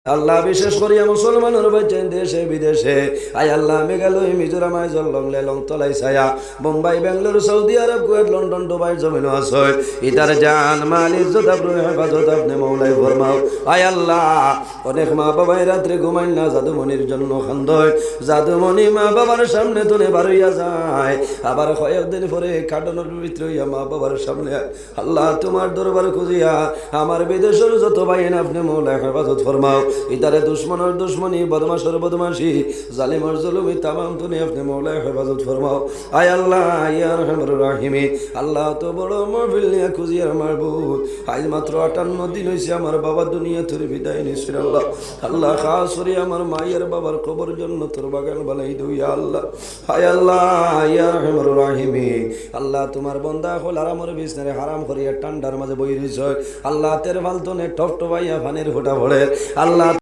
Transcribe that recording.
আল্লাহ বিশেষ করিয়া মুসলমানের বাচ্চা দেশে বিদেশে আয় আল্লাহ মেঘালয় মিজোরাম আইজল লেলং তলাই ছায়া Mumbai Bengaluru Saudi Arab Kuwait London Dubai জমিন আসয় ইতার জান মাল ইজ্জত আপনি হেফাজত আপনি মৌলাই ফরমাও আয় আল্লাহ অনেক মা বাবাই রাত্রে ঘুমাই না জাদুমণির জন্য খান্দয় জাদুমণি মা বাবার সামনে তুলে বারইয়া যায় আবার কয়েকদিন পরে কাটানোর ভিতরে হইয়া মা বাবার সামনে আল্লাহ তোমার দরবার খুঁজিয়া আমার বিদেশের যত বাইন আপনি মৌলাই হেফাজত ফরমাও ইতারে দুশ্মনের দুশ্মনী বদমাশের বদমাশি জালিমার জুলুমি তামাম তুমি আপনি মৌলায় হেফাজত ফরমাও আয় আল্লাহ ইয়া রহমানুর রাহিমি আল্লাহ তো বড় মাহফিল নিয়ে খুঁজিয়ার মারবুদ আজ মাত্র 58 দিন হয়েছে আমার বাবা দুনিয়া থেকে বিদায় নিয়েছিল আল্লাহ আল্লাহ খাস করে আমার মায়ের বাবার কবর জন্য তোর বাগান বানাই দিও ইয়া আল্লাহ আয় আল্লাহ ইয়া রহমানুর রাহিমি আল্লাহ তোমার বান্দা হল আরামর বিছনারে হারাম করিয়া ঠান্ডার মাঝে বই রইছ আল্লাহ তের ফালতনে টপ টপাইয়া ফানের ফোঁটা পড়ে আল্লাহ